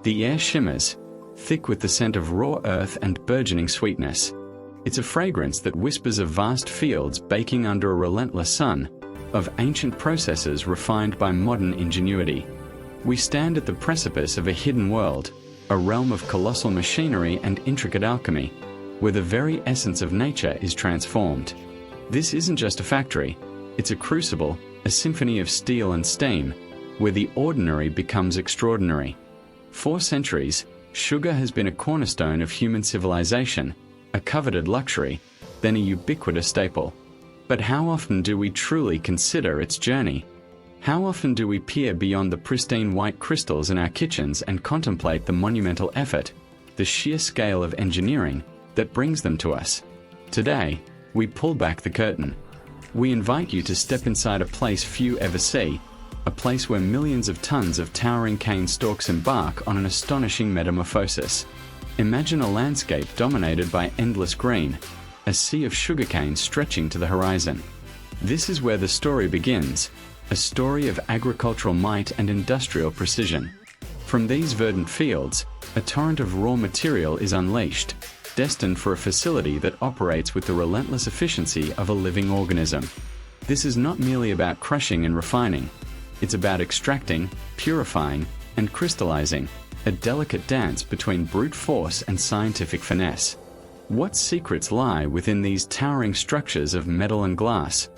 The air shimmers, thick with the scent of raw earth and burgeoning sweetness. It's a fragrance that whispers of vast fields baking under a relentless sun, of ancient processes refined by modern ingenuity. We stand at the precipice of a hidden world, a realm of colossal machinery and intricate alchemy, where the very essence of nature is transformed. This isn't just a factory, it's a crucible, a symphony of steel and steam, where the ordinary becomes extraordinary. For centuries, sugar has been a cornerstone of human civilization, a coveted luxury, then a ubiquitous staple. But how often do we truly consider its journey? How often do we peer beyond the pristine white crystals in our kitchens and contemplate the monumental effort, the sheer scale of engineering, that brings them to us? Today, we pull back the curtain. We invite you to step inside a place few ever see, a place where millions of tons of towering cane stalks embark on an astonishing metamorphosis. Imagine a landscape dominated by endless green, a sea of sugarcane stretching to the horizon. This is where the story begins, a story of agricultural might and industrial precision. From these verdant fields, a torrent of raw material is unleashed, destined for a facility that operates with the relentless efficiency of a living organism. This is not merely about crushing and refining. It's about extracting, purifying, and crystallizing, a delicate dance between brute force and scientific finesse. What secrets lie within these towering structures of metal and glass?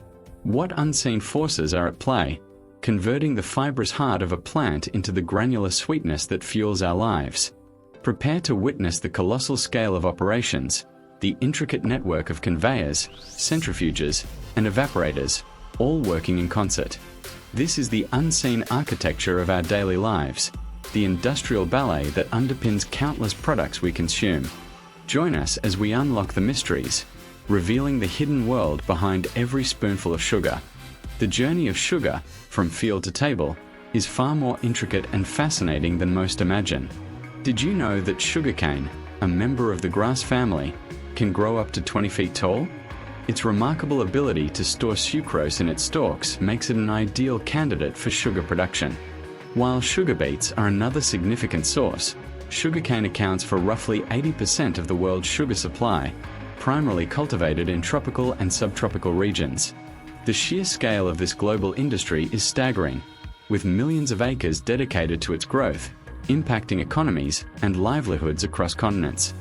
What unseen forces are at play, converting the fibrous heart of a plant into the granular sweetness that fuels our lives? Prepare to witness the colossal scale of operations, the intricate network of conveyors, centrifuges, and evaporators, all working in concert. This is the unseen architecture of our daily lives, the industrial ballet that underpins countless products we consume. Join us as we unlock the mysteries, revealing the hidden world behind every spoonful of sugar. The journey of sugar, from field to table, is far more intricate and fascinating than most imagine. Did you know that sugarcane, a member of the grass family, can grow up to 20 feet tall? Its remarkable ability to store sucrose in its stalks makes it an ideal candidate for sugar production. While sugar beets are another significant source, sugarcane accounts for roughly 80% of the world's sugar supply, primarily cultivated in tropical and subtropical regions. The sheer scale of this global industry is staggering, with millions of acres dedicated to its growth, impacting economies and livelihoods across continents.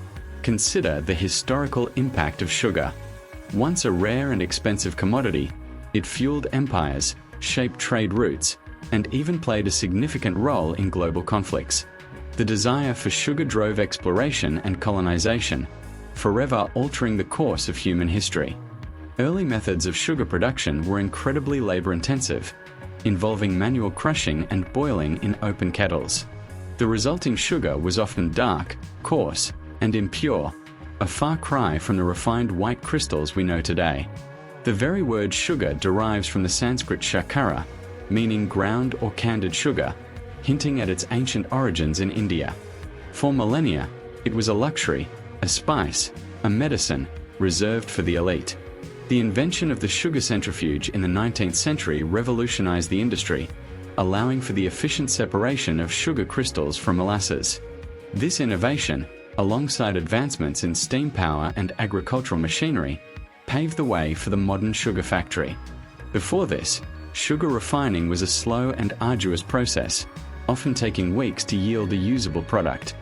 Consider the historical impact of sugar. Once a rare and expensive commodity, it fueled empires, shaped trade routes, and even played a significant role in global conflicts. The desire for sugar drove exploration and colonization, forever altering the course of human history. Early methods of sugar production were incredibly labor-intensive, involving manual crushing and boiling in open kettles. The resulting sugar was often dark, coarse, and impure, a far cry from the refined white crystals we know today. The very word sugar derives from the Sanskrit shakara, meaning ground or candied sugar, hinting at its ancient origins in India. For millennia, it was a luxury, a spice, a medicine, reserved for the elite. The invention of the sugar centrifuge in the 19th century revolutionized the industry, allowing for the efficient separation of sugar crystals from molasses. This innovation, alongside advancements in steam power and agricultural machinery, paved the way for the modern sugar factory. Before this, sugar refining was a slow and arduous process, often taking weeks to yield a usable product.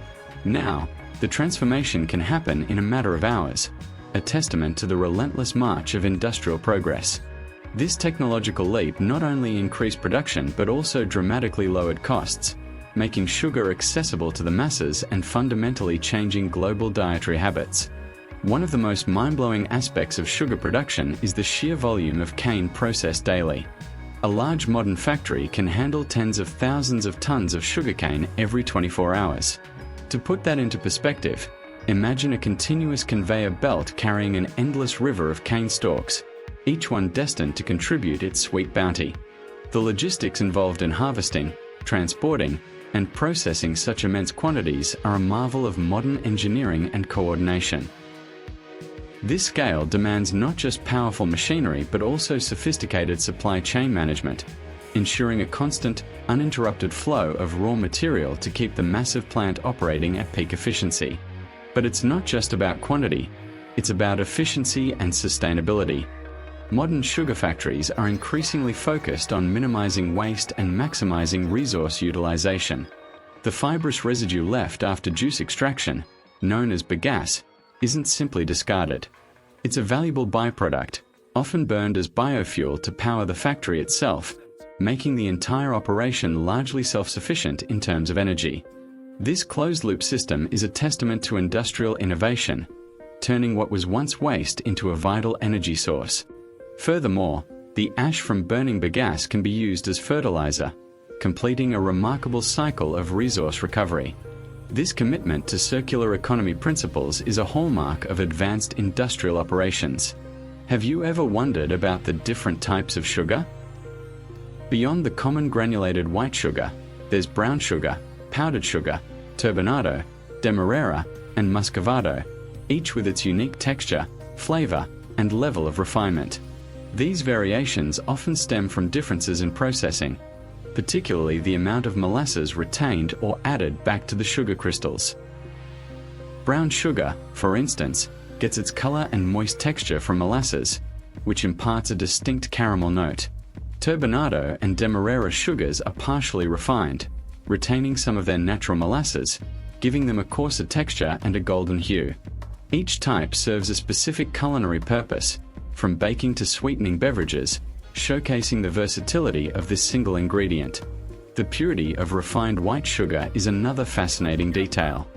Now, the transformation can happen in a matter of hours, a testament to the relentless march of industrial progress. This technological leap not only increased production but also dramatically lowered costs, making sugar accessible to the masses and fundamentally changing global dietary habits. One of the most mind-blowing aspects of sugar production is the sheer volume of cane processed daily. A large modern factory can handle tens of thousands of tons of sugarcane every 24 hours. To put that into perspective, imagine a continuous conveyor belt carrying an endless river of cane stalks, each one destined to contribute its sweet bounty. The logistics involved in harvesting, transporting, and processing such immense quantities are a marvel of modern engineering and coordination. This scale demands not just powerful machinery but also sophisticated supply chain management. ensuring a constant, uninterrupted flow of raw material to keep the massive plant operating at peak efficiency. But it's not just about quantity, it's about efficiency and sustainability. Modern sugar factories are increasingly focused on minimizing waste and maximizing resource utilization. The fibrous residue left after juice extraction, known as bagasse, isn't simply discarded. It's a valuable byproduct, often burned as biofuel to power the factory itself, making the entire operation largely self-sufficient in terms of energy. This closed-loop system is a testament to industrial innovation, turning what was once waste into a vital energy source. Furthermore, the ash from burning bagasse can be used as fertilizer, completing a remarkable cycle of resource recovery. This commitment to circular economy principles is a hallmark of advanced industrial operations. Have you ever wondered about the different types of sugar? Beyond the common granulated white sugar, there's brown sugar, powdered sugar, turbinado, demerara, and muscovado, each with its unique texture, flavor, and level of refinement. These variations often stem from differences in processing, particularly the amount of molasses retained or added back to the sugar crystals. Brown sugar, for instance, gets its color and moist texture from molasses, which imparts a distinct caramel note. Turbinado and demerara sugars are partially refined, retaining some of their natural molasses, giving them a coarser texture and a golden hue. Each type serves a specific culinary purpose, from baking to sweetening beverages, showcasing the versatility of this single ingredient. The purity of refined white sugar is another fascinating detail.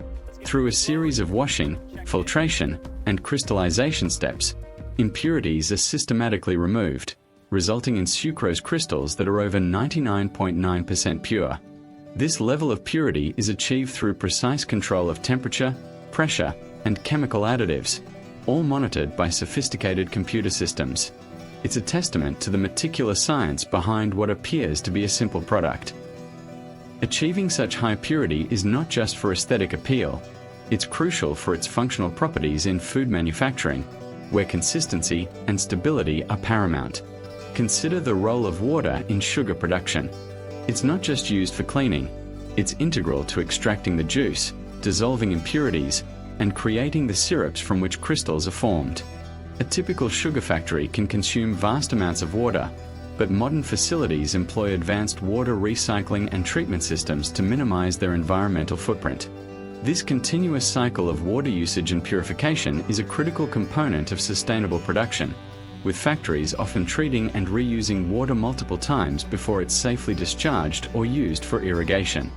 Through a series of washing, filtration, and crystallization steps, impurities are systematically removed, resulting in sucrose crystals that are over 99.9% pure. This level of purity is achieved through precise control of temperature, pressure, and chemical additives, all monitored by sophisticated computer systems. It's a testament to the meticulous science behind what appears to be a simple product. Achieving such high purity is not just for aesthetic appeal, it's crucial for its functional properties in food manufacturing, where consistency and stability are paramount. Consider the role of water in sugar production. It's not just used for cleaning, it's integral to extracting the juice, dissolving impurities, and creating the syrups from which crystals are formed. A typical sugar factory can consume vast amounts of water, but modern facilities employ advanced water recycling and treatment systems to minimize their environmental footprint. This continuous cycle of water usage and purification is a critical component of sustainable production, with factories often treating and reusing water multiple times before it's safely discharged or used for irrigation.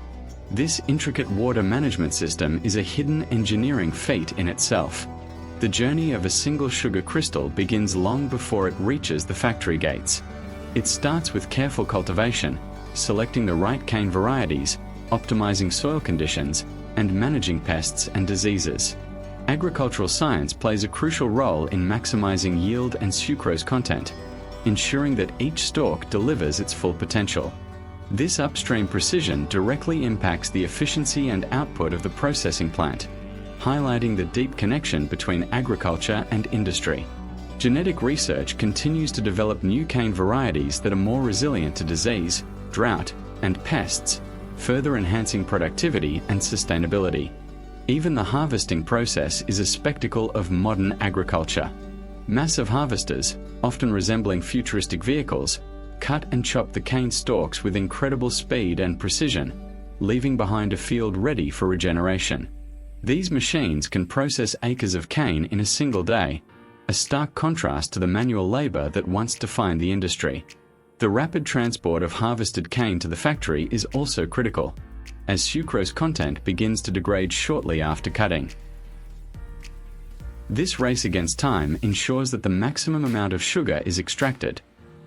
This intricate water management system is a hidden engineering feat in itself. The journey of a single sugar crystal begins long before it reaches the factory gates. It starts with careful cultivation, selecting the right cane varieties, optimizing soil conditions, and managing pests and diseases. Agricultural science plays a crucial role in maximizing yield and sucrose content, ensuring that each stalk delivers its full potential. This upstream precision directly impacts the efficiency and output of the processing plant, highlighting the deep connection between agriculture and industry. Genetic research continues to develop new cane varieties that are more resilient to disease, drought, and pests, further enhancing productivity and sustainability. Even the harvesting process is a spectacle of modern agriculture. Massive harvesters, often resembling futuristic vehicles, cut and chop the cane stalks with incredible speed and precision, leaving behind a field ready for regeneration. These machines can process acres of cane in a single day, a stark contrast to the manual labor that once defined the industry. The rapid transport of harvested cane to the factory is also critical, as sucrose content begins to degrade shortly after cutting. This race against time ensures that the maximum amount of sugar is extracted,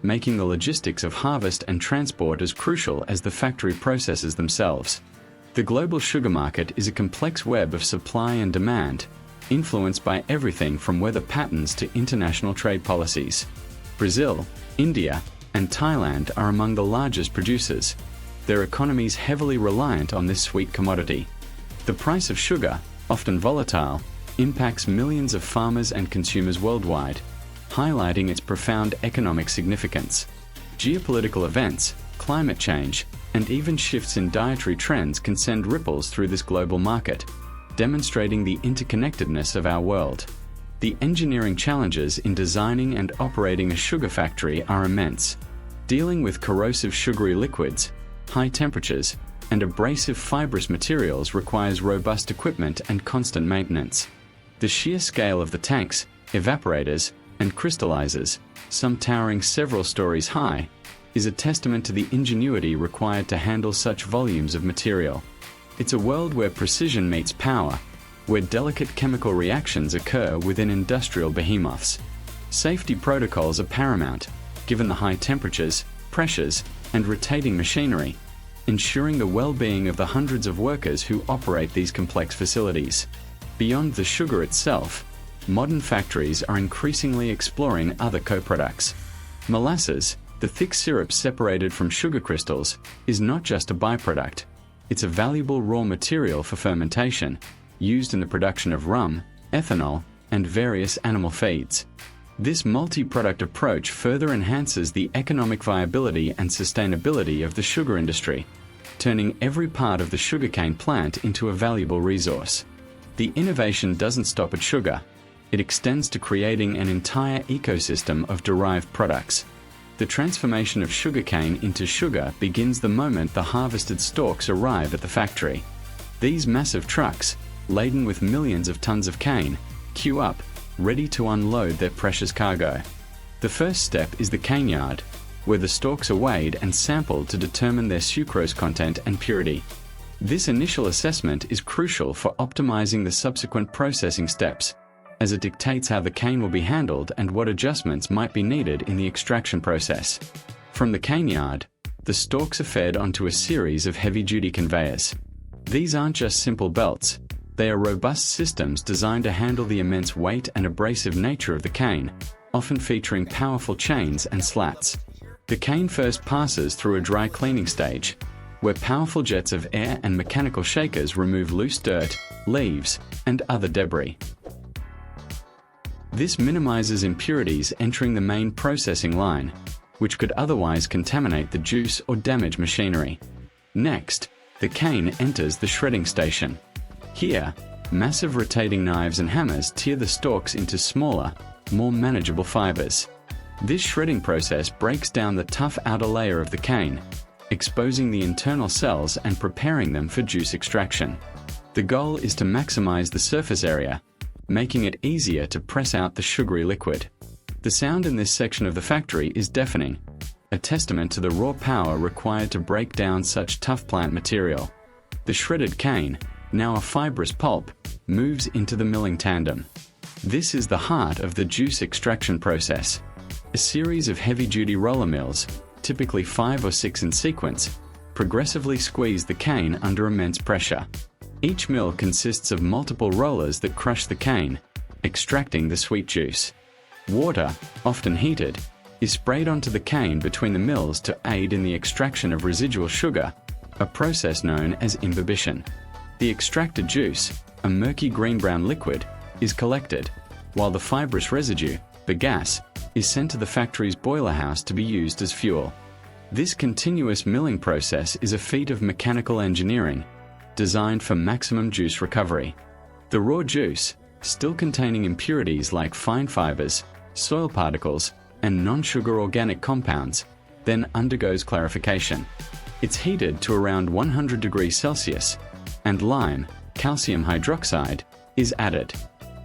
making the logistics of harvest and transport as crucial as the factory processes themselves. The global sugar market is a complex web of supply and demand, influenced by everything from weather patterns to international trade policies. Brazil, India, and Thailand are among the largest producers, their economies heavily reliant on this sweet commodity. The price of sugar, often volatile, impacts millions of farmers and consumers worldwide, highlighting its profound economic significance. Geopolitical events, climate change, and even shifts in dietary trends can send ripples through this global market, demonstrating the interconnectedness of our world. The engineering challenges in designing and operating a sugar factory are immense. Dealing with corrosive sugary liquids, high temperatures, and abrasive fibrous materials requires robust equipment and constant maintenance. The sheer scale of the tanks, evaporators, and crystallizers, some towering several stories high, is a testament to the ingenuity required to handle such volumes of material. It's a world where precision meets power, where delicate chemical reactions occur within industrial behemoths. Safety protocols are paramount, given the high temperatures, pressures, and rotating machinery, ensuring the well-being of the hundreds of workers who operate these complex facilities. Beyond the sugar itself, modern factories are increasingly exploring other co-products. Molasses, the thick syrup separated from sugar crystals, is not just a byproduct. It's a valuable raw material for fermentation, used in the production of rum, ethanol, and various animal feeds. This multi-product approach further enhances the economic viability and sustainability of the sugar industry, turning every part of the sugarcane plant into a valuable resource. The innovation doesn't stop at sugar. It extends to creating an entire ecosystem of derived products. The transformation of sugarcane into sugar begins the moment the harvested stalks arrive at the factory. These massive trucks, laden with millions of tons of cane, queue up, ready to unload their precious cargo. The first step is the cane yard, where the stalks are weighed and sampled to determine their sucrose content and purity. This initial assessment is crucial for optimizing the subsequent processing steps, as it dictates how the cane will be handled and what adjustments might be needed in the extraction process. From the cane yard, the stalks are fed onto a series of heavy-duty conveyors. These aren't just simple belts. They are robust systems designed to handle the immense weight and abrasive nature of the cane, often featuring powerful chains and slats. The cane first passes through a dry cleaning stage, where powerful jets of air and mechanical shakers remove loose dirt, leaves, and other debris. This minimizes impurities entering the main processing line, which could otherwise contaminate the juice or damage machinery. Next, the cane enters the shredding station. Here, massive rotating knives and hammers tear the stalks into smaller, more manageable fibers. This shredding process breaks down the tough outer layer of the cane, exposing the internal cells and preparing them for juice extraction. The goal is to maximize the surface area, making it easier to press out the sugary liquid. The sound in this section of the factory is deafening, a testament to the raw power required to break down such tough plant material. The shredded cane, now a fibrous pulp, moves into the milling tandem. This is the heart of the juice extraction process. A series of heavy-duty roller mills, typically 5 or 6 in sequence, progressively squeeze the cane under immense pressure. Each mill consists of multiple rollers that crush the cane, extracting the sweet juice. Water, often heated, is sprayed onto the cane between the mills to aid in the extraction of residual sugar, a process known as imbibition. The extracted juice, a murky green-brown liquid, is collected, while the fibrous residue, the gas, is sent to the factory's boiler house to be used as fuel. This continuous milling process is a feat of mechanical engineering, designed for maximum juice recovery. The raw juice, still containing impurities like fine fibers, soil particles, and non-sugar organic compounds, then undergoes clarification. It's heated to around 100 degrees Celsius, and lime, calcium hydroxide, is added.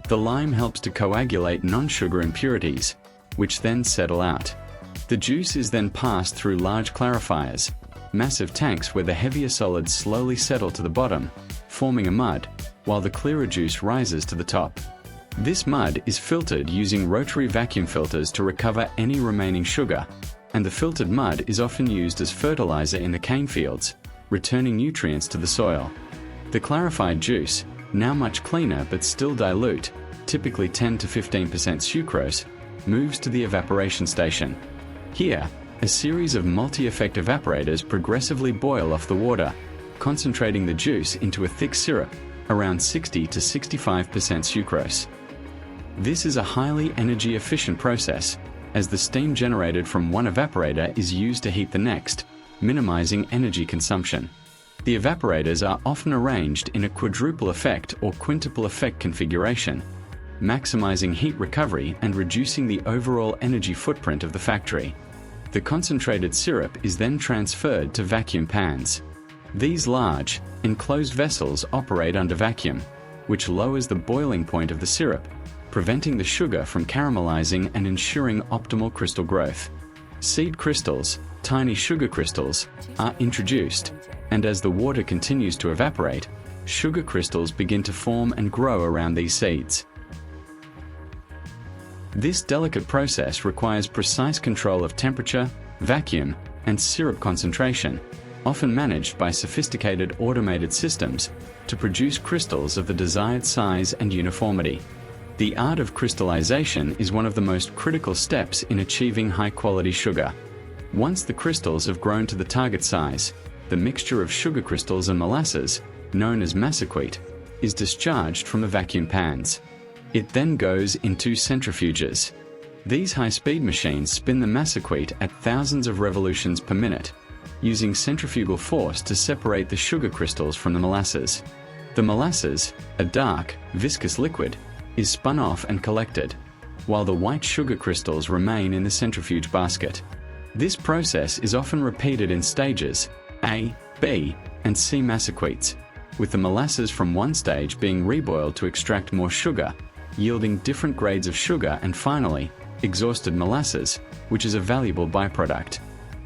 The lime helps to coagulate non-sugar impurities, which then settle out. The juice is then passed through large clarifiers, massive tanks where the heavier solids slowly settle to the bottom, forming a mud, while the clearer juice rises to the top. This mud is filtered using rotary vacuum filters to recover any remaining sugar, and the filtered mud is often used as fertilizer in the cane fields, returning nutrients to the soil. The clarified juice, now much cleaner but still dilute, typically 10 to 15% sucrose, moves to the evaporation station. Here, a series of multi-effect evaporators progressively boil off the water, concentrating the juice into a thick syrup, around 60 to 65% sucrose. This is a highly energy-efficient process, as the steam generated from one evaporator is used to heat the next, minimizing energy consumption. The evaporators are often arranged in a quadruple effect or quintuple effect configuration, maximizing heat recovery and reducing the overall energy footprint of the factory. The concentrated syrup is then transferred to vacuum pans. These large, enclosed vessels operate under vacuum, which lowers the boiling point of the syrup, preventing the sugar from caramelizing and ensuring optimal crystal growth. Seed crystals, tiny sugar crystals, are introduced, and as the water continues to evaporate, sugar crystals begin to form and grow around these seeds. This delicate process requires precise control of temperature, vacuum, and syrup concentration, often managed by sophisticated automated systems to produce crystals of the desired size and uniformity. The art of crystallization is one of the most critical steps in achieving high-quality sugar. Once the crystals have grown to the target size, the mixture of sugar crystals and molasses, known as massicrete, is discharged from the vacuum pans. It then goes into centrifuges. These high-speed machines spin the massicrete at thousands of revolutions per minute, using centrifugal force to separate the sugar crystals from the molasses. The molasses, a dark, viscous liquid, is spun off and collected, while the white sugar crystals remain in the centrifuge basket. This process is often repeated in stages A, B, and C massicretes, with the molasses from one stage being reboiled to extract more sugar, yielding different grades of sugar, and finally, exhausted molasses, which is a valuable byproduct.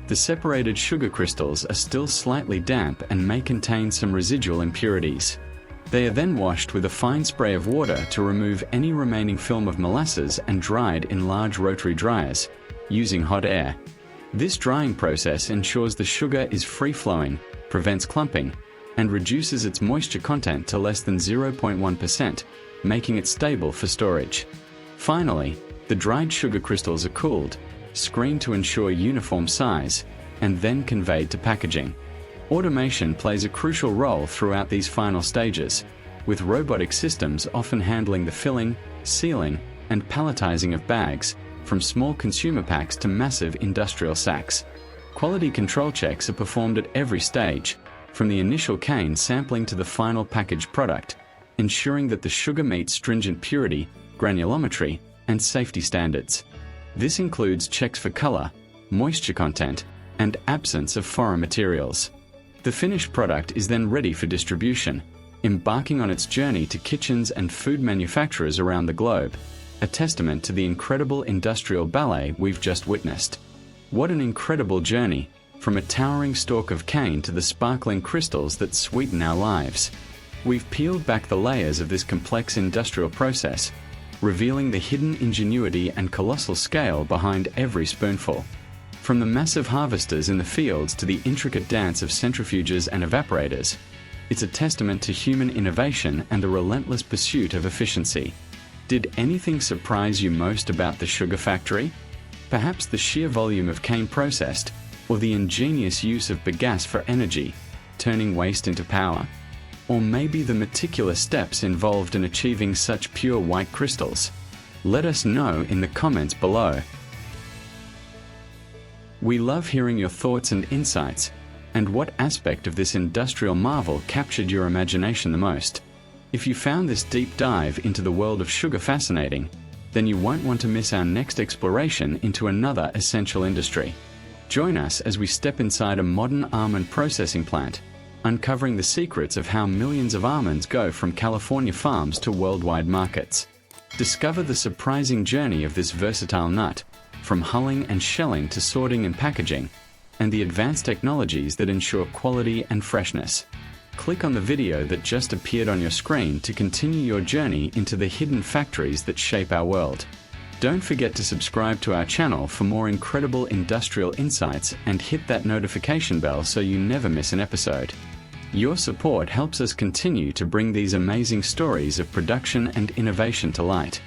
The separated sugar crystals are still slightly damp and may contain some residual impurities. They are then washed with a fine spray of water to remove any remaining film of molasses and dried in large rotary dryers, using hot air. This drying process ensures the sugar is free-flowing, prevents clumping, and reduces its moisture content to less than 0.1%, making it stable for storage. Finally, the dried sugar crystals are cooled, screened to ensure uniform size, and then conveyed to packaging. Automation plays a crucial role throughout these final stages, with robotic systems often handling the filling, sealing, and palletizing of bags, from small consumer packs to massive industrial sacks. Quality control checks are performed at every stage, from the initial cane sampling to the final packaged product, ensuring that the sugar meets stringent purity, granulometry, and safety standards. This includes checks for color, moisture content, and absence of foreign materials. The finished product is then ready for distribution, embarking on its journey to kitchens and food manufacturers around the globe, a testament to the incredible industrial ballet we've just witnessed. What an incredible journey, from a towering stalk of cane to the sparkling crystals that sweeten our lives. We've peeled back the layers of this complex industrial process, revealing the hidden ingenuity and colossal scale behind every spoonful. From the massive harvesters in the fields to the intricate dance of centrifuges and evaporators, it's a testament to human innovation and the relentless pursuit of efficiency. Did anything surprise you most about the sugar factory? Perhaps the sheer volume of cane processed, or the ingenious use of bagasse for energy, turning waste into power? Or maybe the meticulous steps involved in achieving such pure white crystals? Let us know in the comments below. We love hearing your thoughts and insights, and what aspect of this industrial marvel captured your imagination the most. If you found this deep dive into the world of sugar fascinating, then you won't want to miss our next exploration into another essential industry. Join us as we step inside a modern almond processing plant, uncovering the secrets of how millions of almonds go from California farms to worldwide markets. Discover the surprising journey of this versatile nut, from hulling and shelling to sorting and packaging, and the advanced technologies that ensure quality and freshness. Click on the video that just appeared on your screen to continue your journey into the hidden factories that shape our world. Don't forget to subscribe to our channel for more incredible industrial insights and hit that notification bell so you never miss an episode. Your support helps us continue to bring these amazing stories of production and innovation to light.